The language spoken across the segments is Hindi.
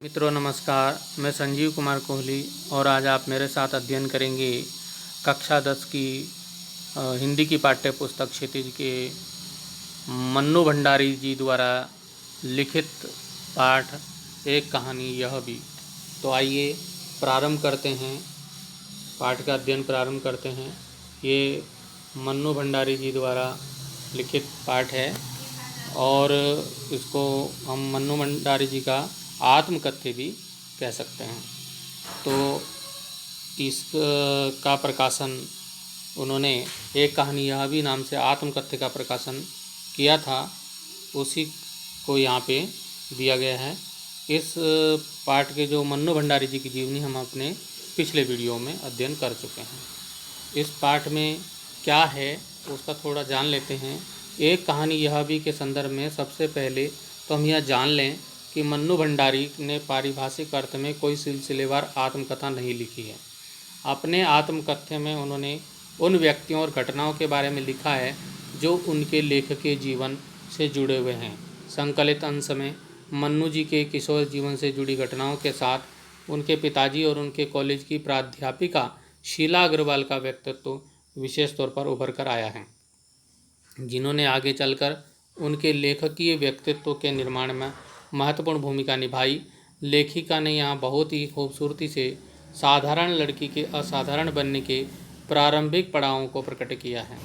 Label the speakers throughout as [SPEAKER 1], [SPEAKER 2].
[SPEAKER 1] मित्रों नमस्कार, मैं संजीव कुमार कोहली और आज आप मेरे साथ अध्ययन करेंगे कक्षा 10 की हिंदी की पाठ्य पुस्तक क्षितिज के मन्नू भंडारी जी द्वारा लिखित पाठ एक कहानी यह भी। तो आइए प्रारंभ करते हैं, पाठ का अध्ययन प्रारंभ करते हैं। ये मन्नू भंडारी जी द्वारा लिखित पाठ है और इसको हम मन्नू भंडारी जी का आत्मकथ्य भी कह सकते हैं। तो इसका प्रकाशन उन्होंने एक कहानी यह भी नाम से आत्मकथ्य का प्रकाशन किया था, उसी को यहाँ पे दिया गया है। इस पाठ के जो मन्नू भंडारी जी की जीवनी हम अपने पिछले वीडियो में अध्ययन कर चुके हैं। इस पाठ में क्या है उसका थोड़ा जान लेते हैं। एक कहानी यह भी के संदर्भ में सबसे पहले तो हम यह जान लें कि मन्नू भंडारी ने पारिभाषिक अर्थ में कोई सिलसिलेवार आत्मकथा नहीं लिखी है। अपने आत्मकथ्य में उन्होंने उन व्यक्तियों और घटनाओं के बारे में लिखा है जो उनके लेखकीय जीवन से जुड़े हुए हैं। संकलित अंश में मन्नू जी के किशोर जीवन से जुड़ी घटनाओं के साथ उनके पिताजी और उनके कॉलेज की प्राध्यापिका शीला अग्रवाल का व्यक्तित्व विशेष तौर पर उभर कर आया है, जिन्होंने आगे चलकर उनके लेखकीय व्यक्तित्व के निर्माण में महत्वपूर्ण भूमिका निभाई। लेखिका ने यहाँ बहुत ही खूबसूरती से साधारण लड़की के असाधारण बनने के प्रारंभिक पड़ावों को प्रकट किया है।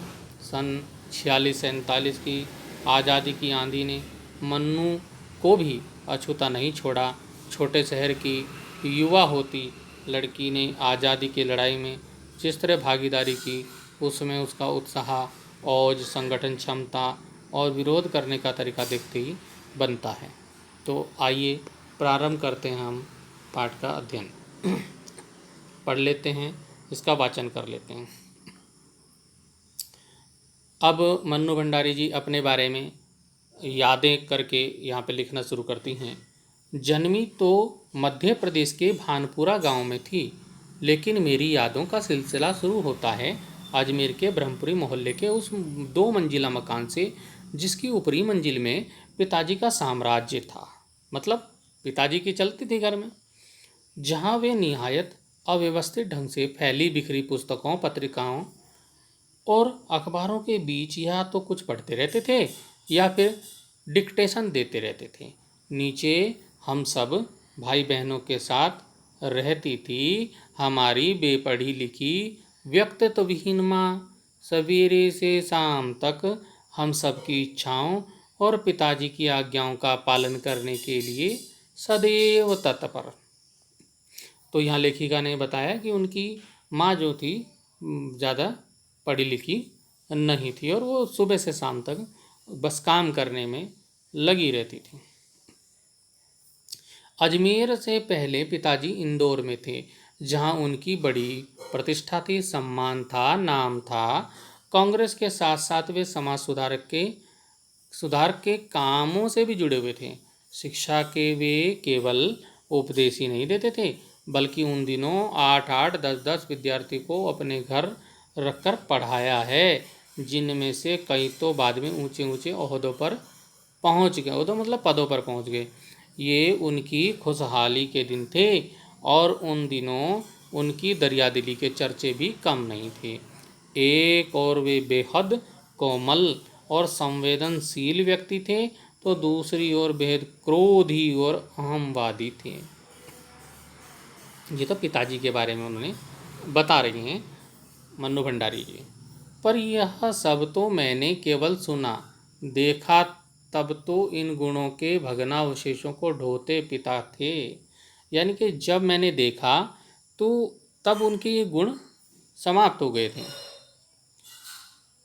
[SPEAKER 1] सन 46-47 की आज़ादी की आंधी ने मन्नू को भी अछूता नहीं छोड़ा। छोटे शहर की युवा होती लड़की ने आज़ादी की लड़ाई में जिस तरह भागीदारी की, उसमें उसका उत्साह, औज, संगठन क्षमता और विरोध करने का तरीका देखते ही बनता है। तो आइए प्रारंभ करते हैं हम पाठ का अध्ययन। पढ़ लेते हैं, इसका वाचन कर लेते हैं। अब मन्नू भंडारी जी अपने बारे में यादें करके यहाँ पे लिखना शुरू करती हैं। जन्मी तो मध्य प्रदेश के भानपुरा गांव में थी, लेकिन मेरी यादों का सिलसिला शुरू होता है अजमेर के ब्रह्मपुरी मोहल्ले के उस 2 मंजिला मकान से, जिसकी ऊपरी मंजिल में पिताजी का साम्राज्य था। मतलब पिताजी की चलती थी घर में, जहाँ वे निहायत अव्यवस्थित ढंग से फैली बिखरी पुस्तकों, पत्रिकाओं और अखबारों के बीच या तो कुछ पढ़ते रहते थे या फिर डिक्टेशन देते रहते थे। नीचे हम सब भाई बहनों के साथ रहती थी हमारी बेपढ़ी लिखी व्यक्तित्व विहीन माँ। सवेरे से शाम तक हम सब की इच्छाओं और पिताजी की आज्ञाओं का पालन करने के लिए सदैव तत्पर। तो यहाँ लेखिका ने बताया कि उनकी माँ जो थी ज़्यादा पढ़ी लिखी नहीं थी और वो सुबह से शाम तक बस काम करने में लगी रहती थी। अजमेर से पहले पिताजी इंदौर में थे, जहाँ उनकी बड़ी प्रतिष्ठा थी, सम्मान था, नाम था। कांग्रेस के साथ साथ वे समाज सुधार के कामों से भी जुड़े हुए थे। शिक्षा के वे केवल उपदेश ही नहीं देते थे, बल्कि उन दिनों 8-8, 10-10 विद्यार्थी को अपने घर रखकर पढ़ाया है, जिनमें से कई तो बाद में ऊंचे ऊंचे ओहदों पर पहुंच गए। ओहदों मतलब पदों पर पहुंच गए। ये उनकी खुशहाली के दिन थे और उन दिनों उनकी दरियादिली के चर्चे भी कम नहीं थे। एक और वे बेहद कोमल और संवेदनशील व्यक्ति थे, तो दूसरी ओर बेहद क्रोधी और अहमवादी थे। ये तो पिताजी के बारे में उन्होंने बता रही हैं मन्नू भंडारी जी। पर यह सब तो मैंने केवल सुना, देखा तब तो इन गुणों के भग्नावशेषों को ढोते पिता थे। यानी कि जब मैंने देखा तो तब उनके ये गुण समाप्त हो गए थे।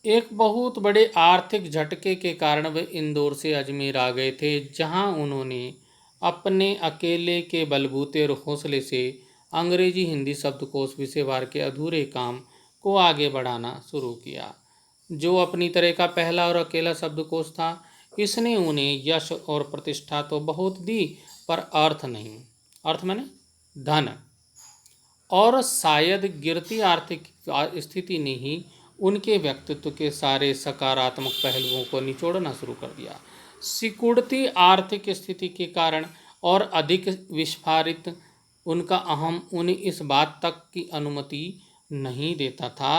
[SPEAKER 1] एक बहुत बड़े आर्थिक झटके के कारण वे इंदौर से अजमेर आ गए थे, जहां उन्होंने अपने अकेले के बलबूते और हौसले से अंग्रेजी हिंदी शब्दकोश विषयवार के अधूरे काम को आगे बढ़ाना शुरू किया, जो अपनी तरह का पहला और अकेला शब्दकोश था। इसने उन्हें यश और प्रतिष्ठा तो बहुत दी, पर अर्थ नहीं। अर्थ माने धन, और शायद गिरती आर्थिक स्थिति ने ही उनके व्यक्तित्व के सारे सकारात्मक पहलुओं को निचोड़ना शुरू कर दिया। सिकुड़ती आर्थिक स्थिति के कारण और अधिक विस्फारित उनका अहम उन्हें इस बात तक की अनुमति नहीं देता था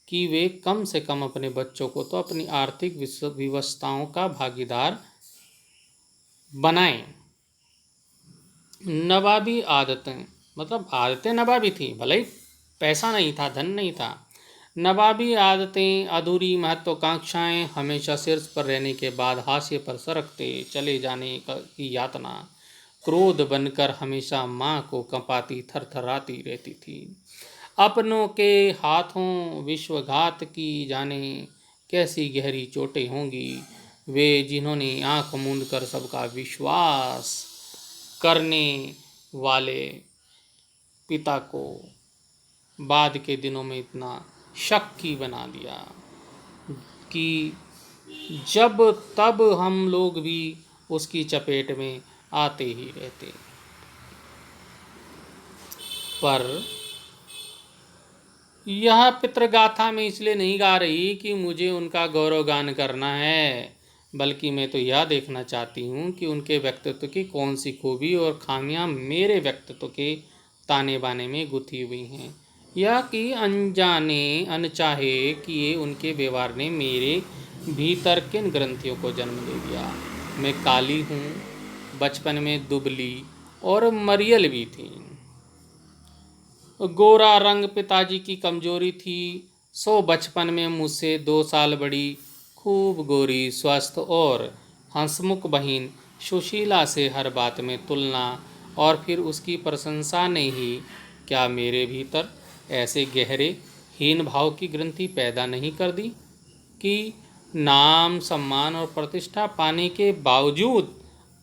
[SPEAKER 1] कि वे कम से कम अपने बच्चों को तो अपनी आर्थिक विवशताओं का भागीदार बनाएं। नवाबी आदतें, मतलब आदतें नवाबी थी, भले ही पैसा नहीं था, धन नहीं था। नवाबी आदतें, अधूरी महत्वाकांक्षाएं, हमेशा शीर्ष पर रहने के बाद हाशिए पर सरकते चले जाने की यातना, क्रोध बनकर हमेशा माँ को कंपाती थरथराती रहती थी। अपनों के हाथों विश्वघात की जाने कैसी गहरी चोटें होंगी, वे जिन्होंने आंख मूंद कर सबका विश्वास करने वाले पिता को बाद के दिनों में इतना शक्की बना दिया कि जब तब हम लोग भी उसकी चपेट में आते ही रहते। पर यह पितृगाथा में इसलिए नहीं गा रही कि मुझे उनका गौरवगान करना है, बल्कि मैं तो यह देखना चाहती हूँ कि उनके व्यक्तित्व की कौन सी खूबी और खामियाँ मेरे व्यक्तित्व के ताने बाने में गुथी हुई हैं, या कि अनजाने अनचाहे किए उनके व्यवहार ने मेरे भीतर किन ग्रंथियों को जन्म दे दिया। मैं काली हूँ, बचपन में दुबली और मरियल भी थी। गोरा रंग पिताजी की कमजोरी थी, सो बचपन में मुझसे 2 साल बड़ी खूब गोरी, स्वस्थ और हंसमुख बहन सुशीला से हर बात में तुलना और फिर उसकी प्रशंसा ने ही क्या मेरे भीतर ऐसे गहरे हीन भाव की ग्रंथि पैदा नहीं कर दी कि नाम, सम्मान और प्रतिष्ठा पाने के बावजूद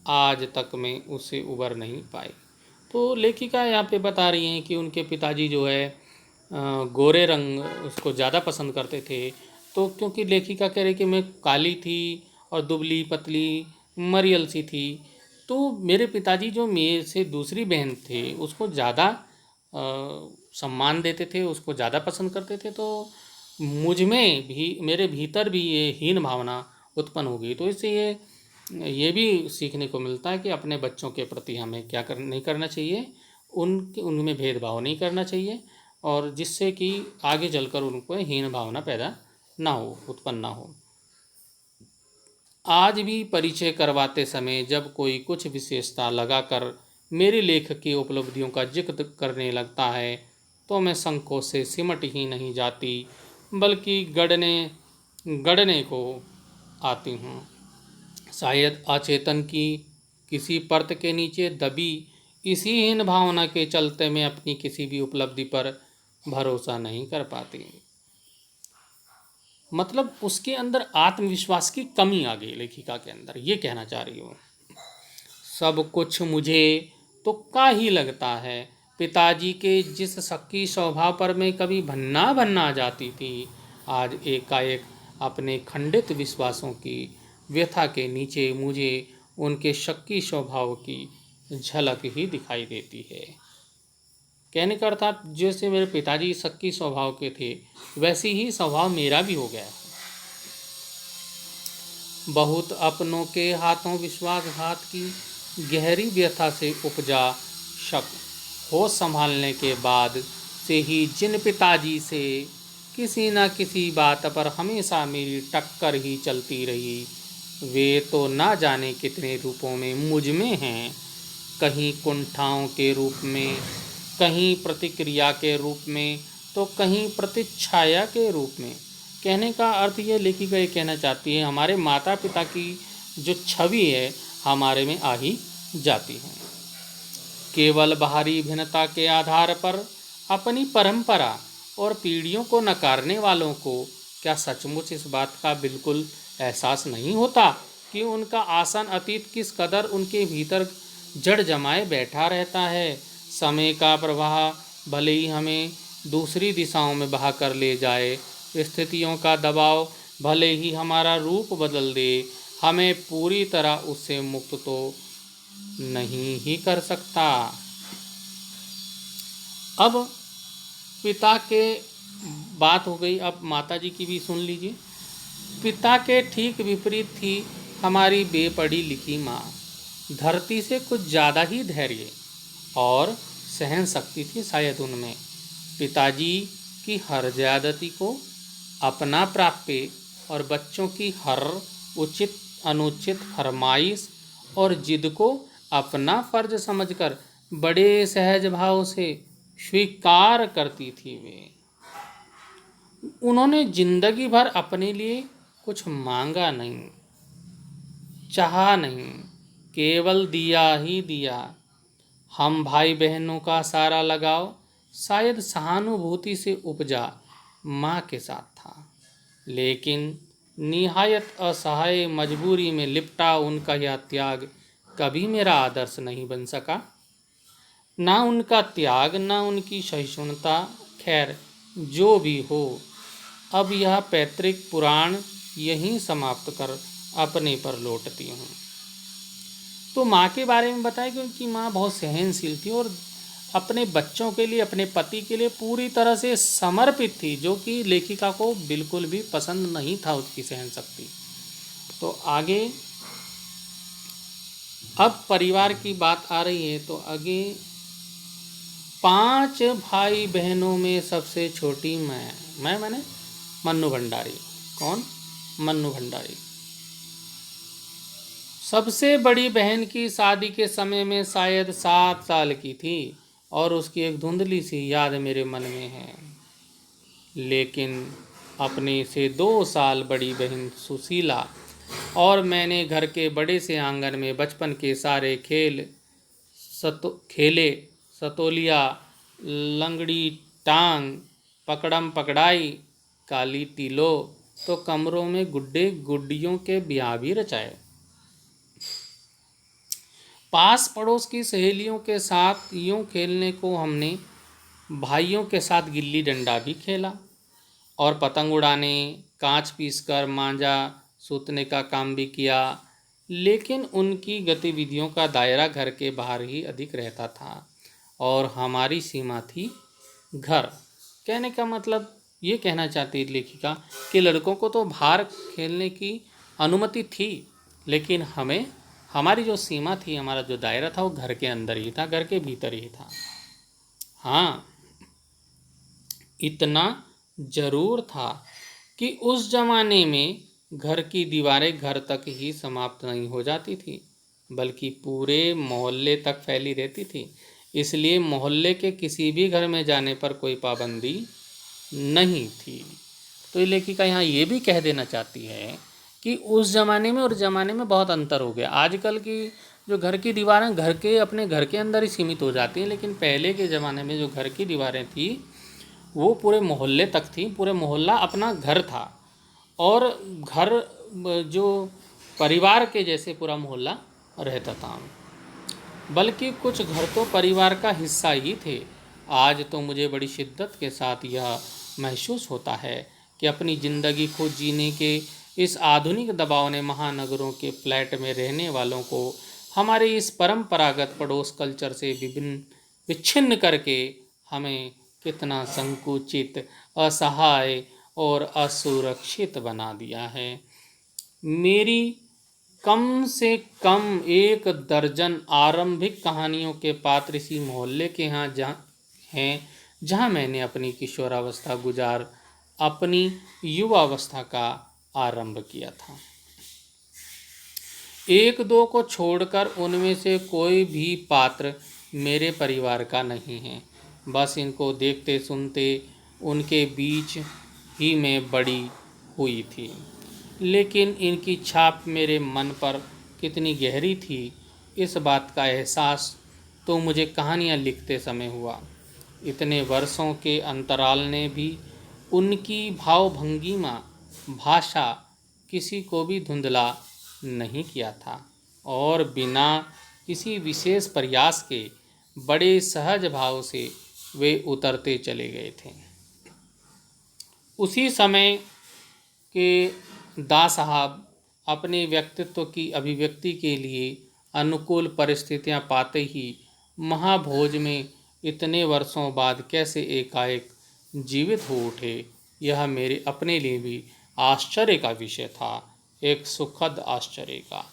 [SPEAKER 1] आज तक मैं उससे उबर नहीं पाई। तो लेखिका यहाँ पे बता रही हैं कि उनके पिताजी जो है गोरे रंग उसको ज़्यादा पसंद करते थे। तो क्योंकि लेखिका कह रही कि मैं काली थी और दुबली पतली मरियल सी थी, तो मेरे पिताजी जो मेरे से दूसरी बहन थे उसको ज़्यादा सम्मान देते थे, उसको ज़्यादा पसंद करते थे। तो मुझ में भी, मेरे भीतर भी ये हीन भावना उत्पन्न हो गई। तो इससे ये भी सीखने को मिलता है कि अपने बच्चों के प्रति हमें क्या नहीं करना चाहिए, उनमें भेदभाव नहीं करना चाहिए, और जिससे कि आगे चलकर उनको हीन भावना पैदा ना हो, उत्पन्न ना हो। आज भी परिचय करवाते समय जब कोई कुछ विशेषता लगाकर मेरी लेखक की उपलब्धियों का जिक्र करने लगता है तो मैं संकोच से सिमट ही नहीं जाती, बल्कि गढ़ने को आती हूँ। शायद अचेतन की किसी परत के नीचे दबी इसी हीन भावना के चलते मैं अपनी किसी भी उपलब्धि पर भरोसा नहीं कर पाती। मतलब उसके अंदर आत्मविश्वास की कमी आ गई लेखिका के अंदर, ये कहना चाह रही हूँ। सब कुछ मुझे तुक्का ही लगता है। पिताजी के जिस शक्की स्वभाव पर मैं कभी भन्ना भन्ना जाती थी, आज एकाएक अपने खंडित विश्वासों की व्यथा के नीचे मुझे उनके शक्की स्वभाव की झलक ही दिखाई देती है। कहने का अर्थात जैसे मेरे पिताजी शक्की स्वभाव के थे, वैसी ही स्वभाव मेरा भी हो गया है। बहुत अपनों के हाथों विश्वासघात की गहरी व्यथा से उपजा शक होश संभालने के बाद से ही जिन पिताजी से किसी न किसी बात पर हमेशा मेरी टक्कर ही चलती रही, वे तो ना जाने कितने रूपों में मुझ में हैं, कहीं कुंठाओं के रूप में, कहीं प्रतिक्रिया के रूप में, तो कहीं प्रतिच्छाया के रूप में। कहने का अर्थ ये लेखिका ये कहना चाहती है, हमारे माता पिता की जो छवि है हमारे में आ ही जाती है। केवल बाहरी भिन्नता के आधार पर अपनी परंपरा और पीढ़ियों को नकारने वालों को क्या सचमुच इस बात का बिल्कुल एहसास नहीं होता कि उनका आसन अतीत किस कदर उनके भीतर जड़ जमाए बैठा रहता है। समय का प्रवाह भले ही हमें दूसरी दिशाओं में बहा कर ले जाए, स्थितियों का दबाव भले ही हमारा रूप बदल दे, हमें पूरी तरह उससे मुक्त तो नहीं ही कर सकता। अब पिता के बात हो गई, अब माता जी की भी सुन लीजिए। पिता के ठीक विपरीत थी हमारी बेपढ़ी लिखी माँ। धरती से कुछ ज़्यादा ही धैर्य और सहन शक्ति थी शायद उनमें। पिताजी की हर ज्यादती को अपना प्राप्य और बच्चों की हर उचित अनुचित फरमाइश और जिद को अपना फर्ज समझकर बड़े सहज भाव से स्वीकार करती थी वे। उन्होंने जिंदगी भर अपने लिए कुछ मांगा नहीं, चाहा नहीं, केवल दिया ही दिया। हम भाई बहनों का सारा लगाव शायद सहानुभूति से उपजा माँ के साथ था, लेकिन निहायत असहाय मजबूरी में लिपटा उनका यह त्याग कभी मेरा आदर्श नहीं बन सका। ना उनका त्याग, ना उनकी सहिष्णुता। खैर, जो भी हो, अब यह पैतृक पुराण यहीं समाप्त कर अपने पर लौटती हूँ। तो माँ के बारे में बताया कि उनकी माँ बहुत सहनशील थी और अपने बच्चों के लिए, अपने पति के लिए पूरी तरह से समर्पित थी, जो कि लेखिका को बिल्कुल भी पसंद नहीं था उसकी सहन शक्ति। तो आगे अब परिवार की बात आ रही है, तो आगे 5 भाई बहनों में सबसे छोटी मैं मैंने मन्नू भंडारी। कौन? मन्नू भंडारी। सबसे बड़ी बहन की शादी के समय में शायद 7 साल की थी और उसकी एक धुंधली सी याद मेरे मन में है। लेकिन अपने से 2 साल बड़ी बहन सुशीला और मैंने घर के बड़े से आंगन में बचपन के सारे खेले, सतोलिया, लंगड़ी टांग, पकड़म पकड़ाई, काली तीलो, तो कमरों में गुड्डे गुड्डियों के ब्याह भी रचाए। पास पड़ोस की सहेलियों के साथ यूं खेलने को हमने भाइयों के साथ गिल्ली डंडा भी खेला और पतंग उड़ाने, कांच पीसकर मांझा सूतने का काम भी किया। लेकिन उनकी गतिविधियों का दायरा घर के बाहर ही अधिक रहता था और हमारी सीमा थी घर। कहने का मतलब ये कहना चाहती लेखिका कि लड़कों को तो बाहर खेलने की अनुमति थी, लेकिन हमें, हमारी जो सीमा थी, हमारा जो दायरा था, वो घर के अंदर ही था, घर के भीतर ही था। हाँ, इतना जरूर था कि उस जमाने में घर की दीवारें घर तक ही समाप्त नहीं हो जाती थी, बल्कि पूरे मोहल्ले तक फैली रहती थी। इसलिए मोहल्ले के किसी भी घर में जाने पर कोई पाबंदी नहीं थी। तो ये लेखिका यहाँ ये भी कह देना चाहती है कि उस ज़माने में और ज़माने में बहुत अंतर हो गया। आजकल की जो घर की दीवारें घर के अपने घर के अंदर ही सीमित हो जाती हैं, लेकिन पहले के ज़माने में जो घर की दीवारें थी वो पूरे मोहल्ले तक थी। पूरे मोहल्ला अपना घर था और घर जो परिवार के जैसे पूरा मोहल्ला रहता था, बल्कि कुछ घर तो परिवार का हिस्सा ही थे। आज तो मुझे बड़ी शिद्दत के साथ यह महसूस होता है कि अपनी ज़िंदगी को जीने के इस आधुनिक दबाव ने महानगरों के फ्लैट में रहने वालों को हमारे इस परंपरागत पड़ोस कल्चर से विच्छिन्न करके हमें कितना संकुचित, असहाय और असुरक्षित बना दिया है। मेरी कम से कम 1 दर्जन आरंभिक कहानियों के पात्र इसी मोहल्ले के यहाँ जहाँ मैंने अपनी किशोरावस्था गुजार अपनी युवावस्था का आरंभ किया था। 1-2 को छोड़कर उनमें से कोई भी पात्र मेरे परिवार का नहीं है। बस इनको देखते सुनते उनके बीच ही मैं बड़ी हुई थी, लेकिन इनकी छाप मेरे मन पर कितनी गहरी थी, इस बात का एहसास तो मुझे कहानियाँ लिखते समय हुआ। इतने वर्षों के अंतराल ने भी उनकी भावभंगिमा, भाषा किसी को भी धुंधला नहीं किया था और बिना किसी विशेष प्रयास के बड़े सहज भाव से वे उतरते चले गए थे। उसी समय के दा साहब अपने व्यक्तित्व की अभिव्यक्ति के लिए अनुकूल परिस्थितियां पाते ही महाभोज में इतने वर्षों बाद कैसे एकाएक जीवित हो उठे, यह मेरे अपने लिए भी आश्चर्य का विषय था, एक सुखद आश्चर्य का।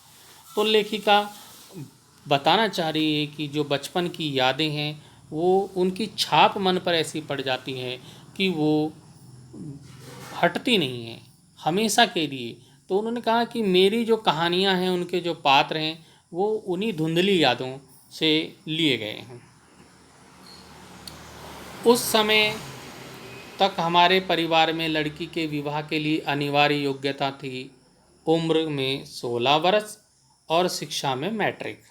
[SPEAKER 1] तो लेखिका बताना चाह रही है कि जो बचपन की यादें हैं वो उनकी छाप मन पर ऐसी पड़ जाती है कि वो हटती नहीं है हमेशा के लिए। तो उन्होंने कहा कि मेरी जो कहानियाँ हैं, उनके जो पात्र हैं, वो उन्हीं धुंधली यादों से लिए गए हैं। उस समय तक हमारे परिवार में लड़की के विवाह के लिए अनिवार्य योग्यता थी उम्र में 16 वर्ष और शिक्षा में मैट्रिक।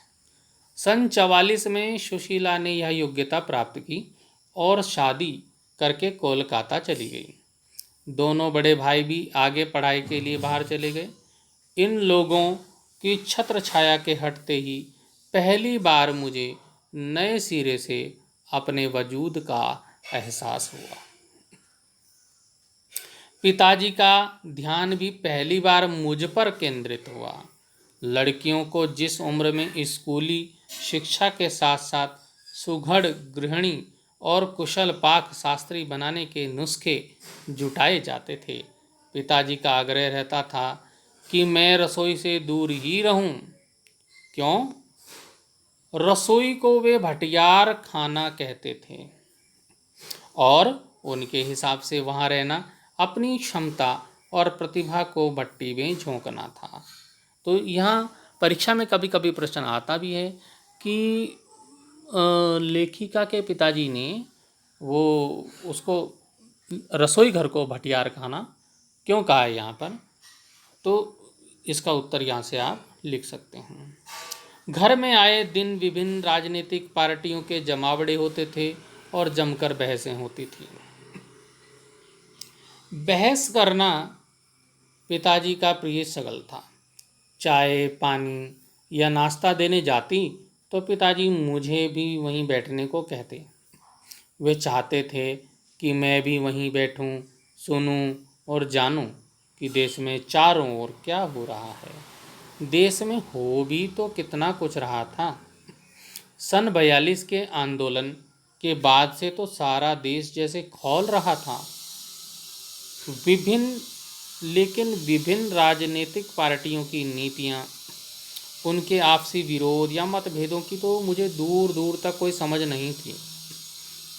[SPEAKER 1] सन 44 में सुशीला ने यह योग्यता प्राप्त की और शादी करके कोलकाता चली गई। दोनों बड़े भाई भी आगे पढ़ाई के लिए बाहर चले गए। इन लोगों की छत्र छाया के हटते ही पहली बार मुझे नए सिरे से अपने वजूद का एहसास हुआ। पिताजी का ध्यान भी पहली बार मुझ पर केंद्रित हुआ। लड़कियों को जिस उम्र में स्कूली शिक्षा के साथ साथ सुघड़ गृहिणी और कुशल पाक शास्त्री बनाने के नुस्खे जुटाए जाते थे, पिताजी का आग्रह रहता था कि मैं रसोई से दूर ही रहूं। क्यों? रसोई को वे भटियार खाना कहते थे और उनके हिसाब से वहाँ रहना अपनी क्षमता और प्रतिभा को भट्टी में झोंकना था। तो यहाँ परीक्षा में कभी कभी प्रश्न आता भी है कि लेखिका के पिताजी ने वो उसको रसोई घर को भटियार खाना क्यों कहा है यहाँ पर, तो इसका उत्तर यहाँ से आप लिख सकते हैं। घर में आए दिन विभिन्न राजनीतिक पार्टियों के जमावड़े होते थे और जमकर बहसें होती थी। बहस करना पिताजी का प्रिय शगल था। चाय पानी या नाश्ता देने जाती तो पिताजी मुझे भी वहीं बैठने को कहते। वे चाहते थे कि मैं भी वहीं बैठूं, सुनूं और जानूं कि देश में चारों ओर क्या हो रहा है। देश में हो भी तो कितना कुछ रहा था। सन 42 के आंदोलन के बाद से तो सारा देश जैसे खौल रहा था। विभिन्न राजनीतिक पार्टियों की नीतियां, उनके आपसी विरोध या मतभेदों की तो मुझे दूर दूर तक कोई समझ नहीं थी।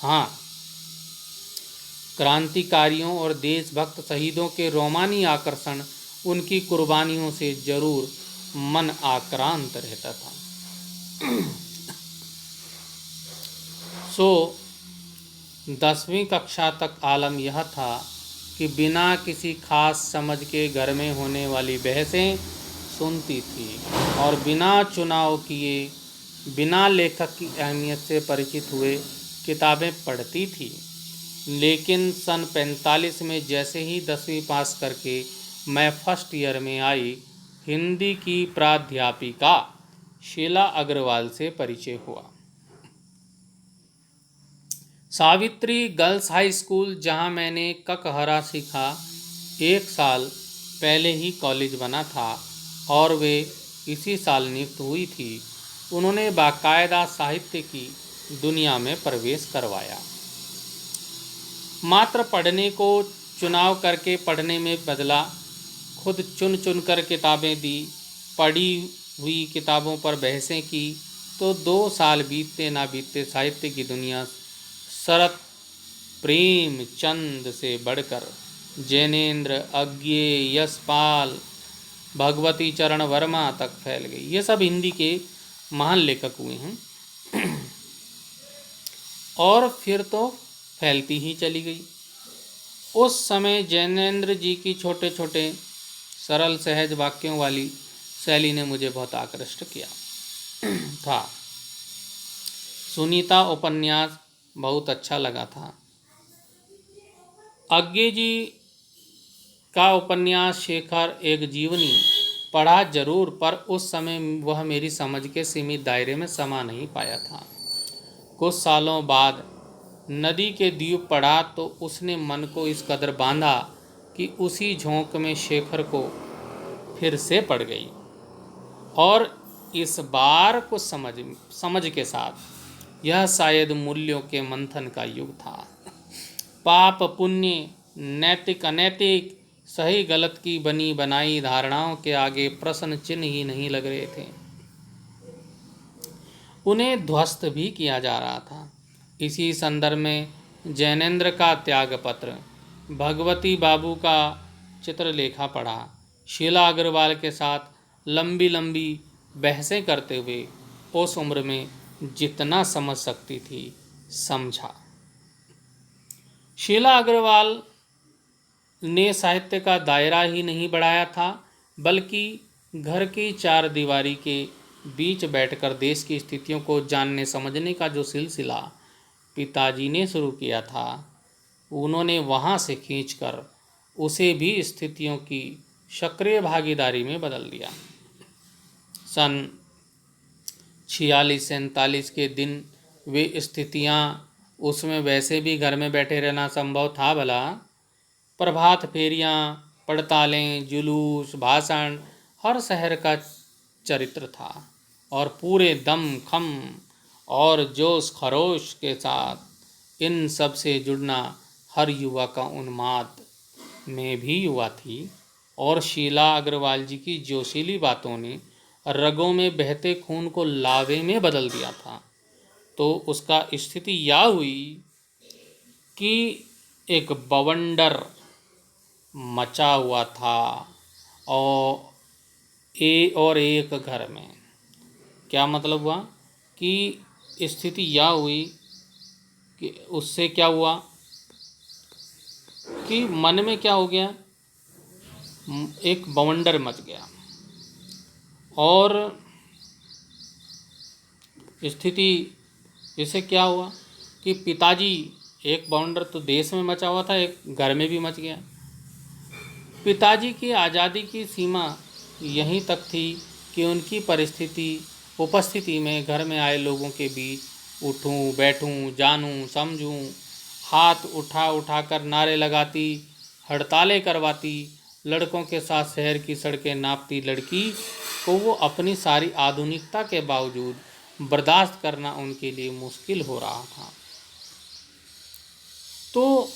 [SPEAKER 1] हाँ, क्रांतिकारियों और देशभक्त शहीदों के रोमानी आकर्षण, उनकी कुर्बानियों से जरूर मन आक्रांत रहता था। सो 10वीं कक्षा तक आलम यह था कि बिना किसी खास समझ के घर में होने वाली बहसें सुनती थी और बिना चुनाव किए, बिना लेखक की अहमियत से परिचित हुए किताबें पढ़ती थी। लेकिन सन 45 में जैसे ही 10वीं पास करके मैं फर्स्ट ईयर में आई, हिंदी की प्राध्यापिका शीला अग्रवाल से परिचय हुआ। सावित्री गर्ल्स हाई स्कूल, जहां मैंने ककहरा सीखा, 1 साल पहले ही कॉलेज बना था और वे इसी साल नियुक्त हुई थी। उन्होंने बाकायदा साहित्य की दुनिया में प्रवेश करवाया। मात्र पढ़ने को चुनाव करके पढ़ने में बदला, खुद चुन चुन कर किताबें दी, पढ़ी हुई किताबों पर बहसें की, तो 2 साल बीतते ना बीतते साहित्य की दुनिया शरत प्रेमचंद से बढ़कर जैनेन्द्र, अज्ञे, यशपाल, भगवती चरण वर्मा तक फैल गई। ये सब हिंदी के महान लेखक हुए हैं और फिर तो फैलती ही चली गई। उस समय जैनेन्द्र जी की छोटे छोटे सरल सहज वाक्यों वाली शैली ने मुझे बहुत आकृष्ट किया था। सुनीता उपन्यास बहुत अच्छा लगा था। अज्ञे जी का उपन्यास शेखर एक जीवनी पढ़ा जरूर, पर उस समय वह मेरी समझ के सीमित दायरे में समा नहीं पाया था। कुछ सालों बाद नदी के द्वीप पढ़ा तो उसने मन को इस कदर बांधा कि उसी झोंक में शेखर को फिर से पड़ गई और इस बार कुछ समझ के साथ। यह शायद मूल्यों के मंथन का युग था। पाप पुण्य, नैतिक अनैतिक, सही गलत की बनी बनाई धारणाओं के आगे प्रश्न चिन्ह ही नहीं लग रहे थे। उन्हें ध्वस्त भी किया जा रहा था। इसी संदर्भ में जैनेन्द्र का त्यागपत्र, भगवती बाबू का चित्रलेखा पढ़ा। शीला अग्रवाल के साथ लंबी लंबी बहसें करते हुए उस उम्र में जितना समझ सकती थी समझा। शीला अग्रवाल ने साहित्य का दायरा ही नहीं बढ़ाया था, बल्कि घर की चार दीवारी के बीच बैठकर देश की स्थितियों को जानने समझने का जो सिलसिला पिताजी ने शुरू किया था, उन्होंने वहाँ से खींचकर उसे भी स्थितियों की सक्रिय भागीदारी में बदल दिया। सन 46-47 के दिन वे स्थितियाँ, उसमें वैसे भी घर में बैठे रहना संभव था भला। प्रभात फेरियाँ, पड़तालें, जुलूस, भाषण, हर शहर का चरित्र था और पूरे दम खम और जोश खरोश के साथ इन सब से जुड़ना हर युवा का उन्माद में भी युवा थी। और शीला अग्रवाल जी की जोशीली बातों ने रगों में बहते खून को लावे में बदल दिया था। तो उसका स्थिति यह हुई कि एक बवंडर मचा हुआ था और एक घर में। क्या मतलब हुआ कि स्थिति यह हुई कि उससे क्या हुआ कि मन में क्या हो गया, एक बवंडर मच गया। और स्थिति इससे क्या हुआ कि पिताजी, एक बवंडर तो देश में मचा हुआ था, एक घर में भी मच गया। पिताजी की आज़ादी की सीमा यहीं तक थी कि उनकी उपस्थिति में घर में आए लोगों के बीच उठूं, बैठूं, जानूं, समझूं, हाथ उठा कर नारे लगाती, हड़तालें करवाती, लड़कों के साथ शहर की सड़कें नापती लड़की को वो अपनी सारी आधुनिकता के बावजूद बर्दाश्त करना उनके लिए मुश्किल हो रहा था। तो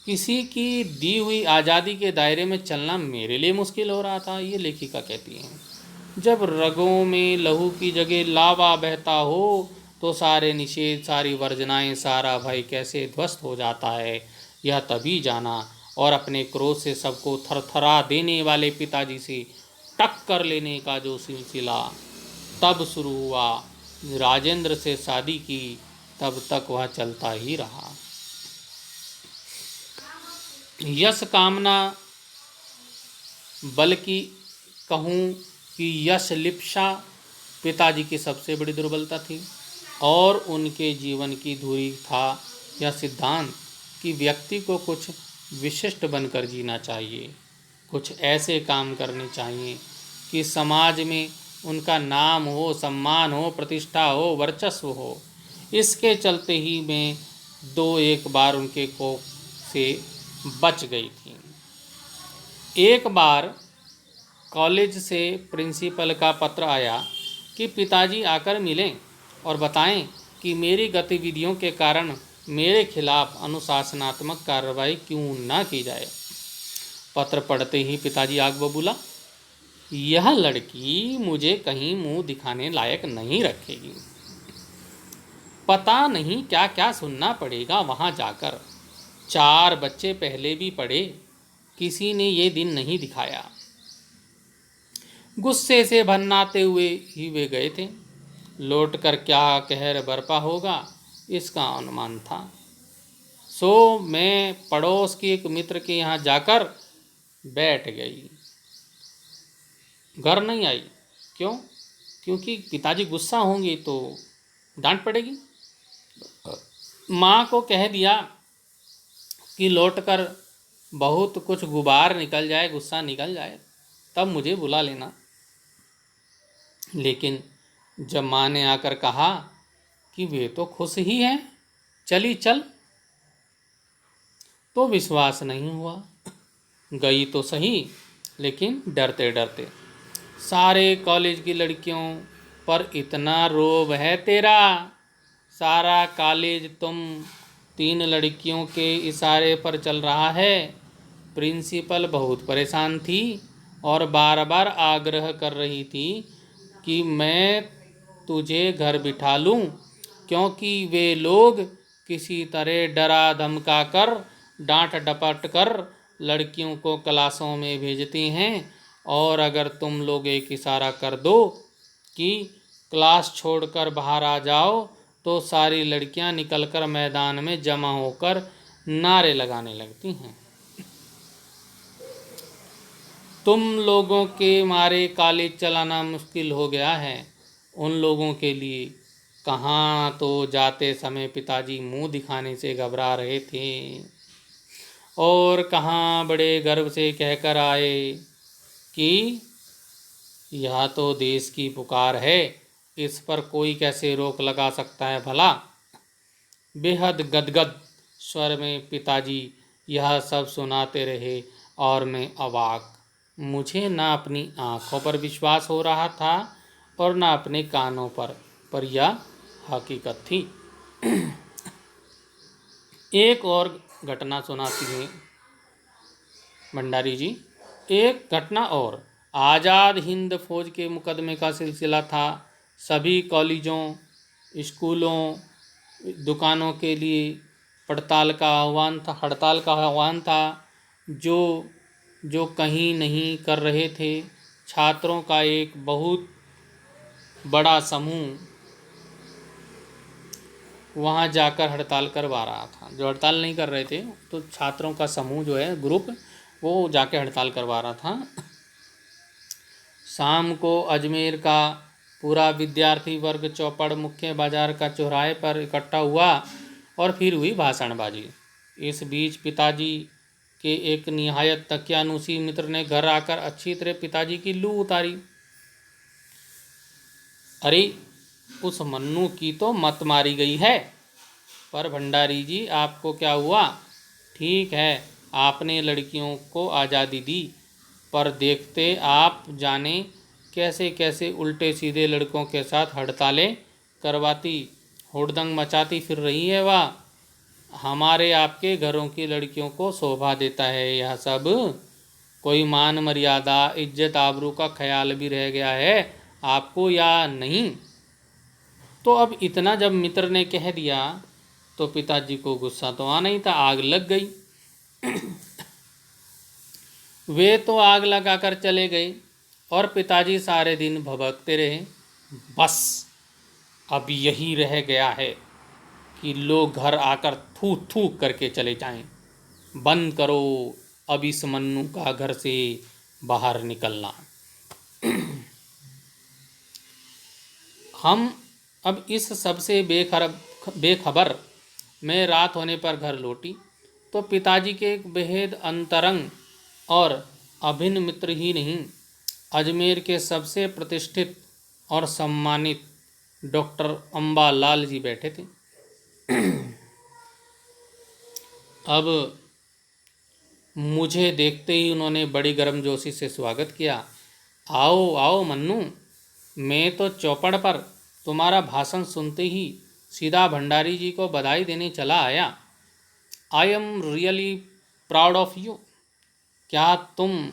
[SPEAKER 1] किसी की दी हुई आज़ादी के दायरे में चलना मेरे लिए मुश्किल हो रहा था, ये लेखिका कहती हैं। जब रगों में लहू की जगह लावा बहता हो तो सारे निषेध, सारी वर्जनाएं, सारा भय कैसे ध्वस्त हो जाता है, यह तभी जाना। और अपने क्रोध से सबको थरथरा देने वाले पिताजी से टक्कर लेने का जो सिलसिला तब शुरू हुआ। राजेंद्र से शादी की, तब तक वह चलता ही रहा। यश कामना, बल्कि कहूँ कि यश लिप्सा पिताजी की सबसे बड़ी दुर्बलता थी। और उनके जीवन की धुरी था यह सिद्धांत कि व्यक्ति को कुछ विशिष्ट बनकर जीना चाहिए, कुछ ऐसे काम करने चाहिए कि समाज में उनका नाम हो, सम्मान हो, प्रतिष्ठा हो, वर्चस्व हो। इसके चलते ही मैं एक बार उनके कोप से बच गई थी। एक बार कॉलेज से प्रिंसिपल का पत्र आया कि पिताजी आकर मिलें और बताएं कि मेरी गतिविधियों के कारण मेरे खिलाफ अनुशासनात्मक कार्रवाई क्यों न की जाए। पत्र पढ़ते ही पिताजी आग बबूला, यह लड़की मुझे कहीं मुंह दिखाने लायक नहीं रखेगी। पता नहीं क्या क्या सुनना पड़ेगा वहाँ जाकर। 4 बच्चे पहले भी पढ़े, किसी ने ये दिन नहीं दिखाया। गुस्से से भन्नाते हुए ही वे गए थे। लौटकर क्या कहर बरपा होगा इसका अनुमान था। सो मैं पड़ोस के एक मित्र के यहाँ जाकर बैठ गई। घर नहीं आई। क्यों? क्योंकि पिताजी गुस्सा होंगे तो डांट पड़ेगी। माँ को कह दिया कि लौटकर बहुत कुछ गुबार निकल जाए, गुस्सा निकल जाए, तब मुझे बुला लेना। लेकिन जब माँ ने आकर कहा कि वे तो खुश ही हैं, चली चल, तो विश्वास नहीं हुआ। गई तो सही, लेकिन डरते डरते। सारे कॉलेज की लड़कियों पर इतना रोब है तेरा, सारा कॉलेज तुम 3 लड़कियों के इशारे पर चल रहा है। प्रिंसिपल बहुत परेशान थी और बार बार आग्रह कर रही थी कि मैं तुझे घर बिठा लूं, क्योंकि वे लोग किसी तरह डरा धमका कर डांट डपट कर लड़कियों को क्लासों में भेजती हैं, और अगर तुम लोग एक इशारा कर दो कि क्लास छोड़कर बाहर आ जाओ तो सारी लड़कियां निकलकर मैदान में जमा होकर नारे लगाने लगती हैं। तुम लोगों के मारे कॉलेज चलाना मुश्किल हो गया है। उन लोगों के लिए कहाँ तो जाते समय पिताजी मुंह दिखाने से घबरा रहे थे, और कहाँ बड़े गर्व से कहकर आए कि यह तो देश की पुकार है, इस पर कोई कैसे रोक लगा सकता है भला। बेहद गदगद स्वर में पिताजी यह सब सुनाते रहे और मैं अवाक। मुझे ना अपनी आंखों पर विश्वास हो रहा था और ना अपने कानों पर यह हकीकत थी। एक और घटना सुनाती हैं भंडारी जी। एक घटना और, आज़ाद हिंद फौज के मुकदमे का सिलसिला था। सभी कॉलेजों, स्कूलों, दुकानों के लिए हड़ताल का आह्वान था। जो कहीं नहीं कर रहे थे। छात्रों का एक बहुत बड़ा समूह वहाँ जाकर हड़ताल करवा रहा था। जो हड़ताल नहीं कर रहे थे तो छात्रों का समूह जो है, ग्रुप, वो जाके हड़ताल करवा रहा था। शाम को अजमेर का पूरा विद्यार्थी वर्ग चौपड़ मुख्य बाजार का चौराहे पर इकट्ठा हुआ और फिर हुई भाषणबाजी। इस बीच पिताजी के एक निहायत तकियानुसी मित्र ने घर आकर अच्छी तरह पिताजी की लू उतारी। अरे, उस मन्नू की तो मत मारी गई है। पर भंडारी जी, आपको क्या हुआ? ठीक है, आपने लड़कियों को आज़ादी दी, पर देखते आप जाने कैसे कैसे उल्टे सीधे लड़कों के साथ हड़तालें करवाती, हुड़दंग मचाती फिर रही है वह। हमारे आपके घरों की लड़कियों को शोभा देता है यह सब? कोई मान मर्यादा, इज्जत आबरू का ख्याल भी रह गया है आपको या नहीं? तो अब इतना जब मित्र ने कह दिया तो पिताजी को गुस्सा तो आना ही था, आग लग गई। वे तो आग लगाकर चले गए और पिताजी सारे दिन भभकते रहे। बस अब यही रह गया है कि लोग घर आकर थूक थूक करके चले जाएं। बंद करो अब इस मन्नू का घर से बाहर निकलना। हम अब इस सबसे बेखबर में रात होने पर घर लौटी तो पिताजी के एक बेहद अंतरंग और अभिन्न मित्र ही नहीं, अजमेर के सबसे प्रतिष्ठित और सम्मानित डॉक्टर अम्बालाल जी बैठे थे। अब मुझे देखते ही उन्होंने बड़ी गर्मजोशी से स्वागत किया। आओ आओ मन्नू, मैं तो चौपड़ पर तुम्हारा भाषण सुनते ही सीधा भंडारी जी को बधाई देने चला आया। I am really proud of you. क्या तुम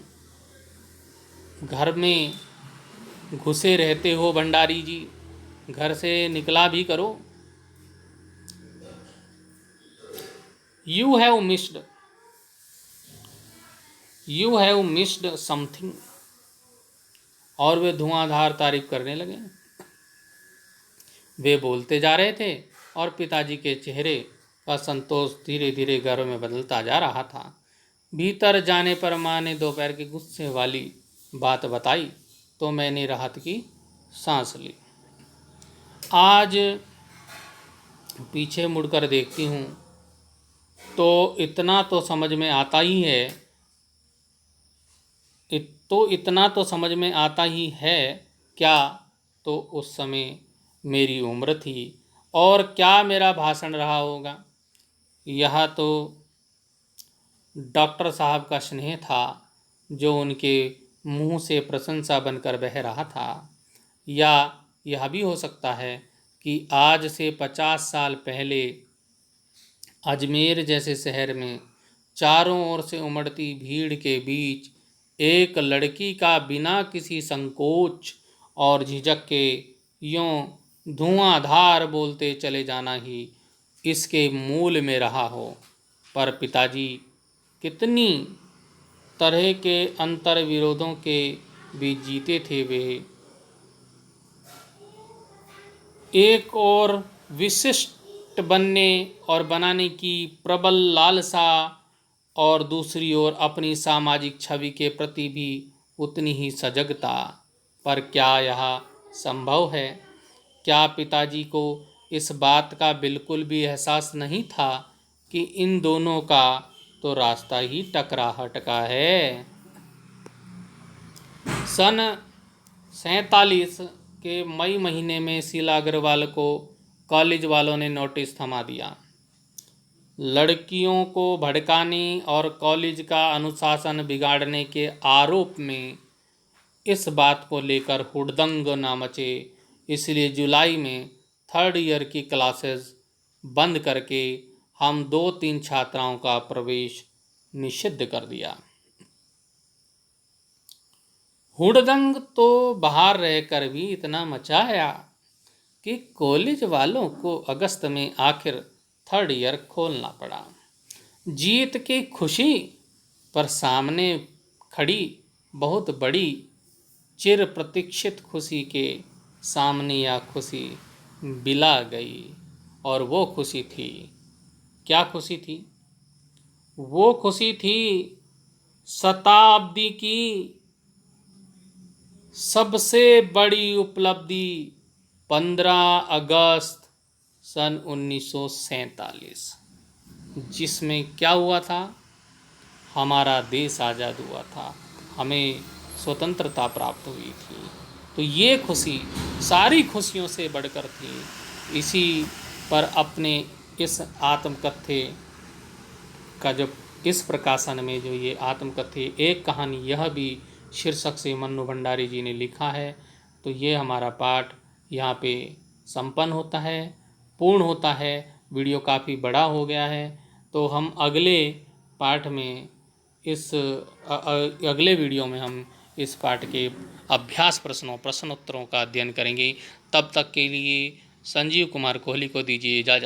[SPEAKER 1] घर में घुसे रहते हो भंडारी जी? घर से निकला भी करो। You have missed something. और वे धुआंधार तारीफ करने लगे। वे बोलते जा रहे थे और पिताजी के चेहरे का संतोष धीरे धीरे गर्व में बदलता जा रहा था। भीतर जाने पर माँ ने दोपहर की गुस्से वाली बात बताई तो मैंने राहत की सांस ली। आज पीछे मुड़कर देखती हूँ तो इतना तो समझ में आता ही है क्या तो उस समय मेरी उम्र थी और क्या मेरा भाषण रहा होगा। यह तो डॉक्टर साहब का स्नेह था जो उनके मुंह से प्रशंसा बनकर बह रहा था। या यह भी हो सकता है कि आज से 50 साल पहले अजमेर जैसे शहर में चारों ओर से उमड़ती भीड़ के बीच एक लड़की का बिना किसी संकोच और झिझक के यूँ धुआंधार बोलते चले जाना ही इसके मूल में रहा हो। पर पिताजी कितनी तरह के अंतर विरोधों के बीच जीते थे वे। एक और विशिष्ट बनने और बनाने की प्रबल लालसा और दूसरी ओर अपनी सामाजिक छवि के प्रति भी उतनी ही सजगता। पर क्या यह संभव है? क्या पिताजी को इस बात का बिल्कुल भी एहसास नहीं था कि इन दोनों का तो रास्ता ही टकराहट का है? सन 47 के मई महीने में शीला अग्रवाल को कॉलेज वालों ने नोटिस थमा दिया। लड़कियों को भड़काने और कॉलेज का अनुशासन बिगाड़ने के आरोप में इस बात को लेकर हुड़दंग न मचे, इसलिए जुलाई में 3rd ईयर की क्लासेस बंद करके हम 2-3 छात्राओं का प्रवेश निषिद्ध कर दिया। हुड़दंग तो बाहर रहकर भी इतना मचाया कि कॉलेज वालों को अगस्त में आखिर 3rd ईयर खोलना पड़ा। जीत की खुशी पर सामने खड़ी बहुत बड़ी चिर प्रतीक्षित खुशी के सामने यह खुशी बिला गई। और वो खुशी थी, क्या खुशी थी? वो खुशी थी शताब्दी की सबसे बड़ी उपलब्धि 15 अगस्त सन 1947, जिसमें क्या हुआ था? हमारा देश आज़ाद हुआ था, हमें स्वतंत्रता प्राप्त हुई थी। तो ये खुशी सारी खुशियों से बढ़कर थी। इसी पर अपने इस आत्मकथ्य का जो इस प्रकाशन में जो ये आत्मकथ्य एक कहानी यह भी शीर्षक से मन्नू भंडारी जी ने लिखा है। तो ये हमारा पाठ यहाँ पे संपन्न होता है, पूर्ण होता है। वीडियो काफ़ी बड़ा हो गया है, तो हम अगले पाठ में अगले वीडियो में हम इस पाठ के अभ्यास प्रश्नोत्तरों का अध्ययन करेंगे। तब तक के लिए संजीव कुमार कोहली को दीजिए इजाज़त।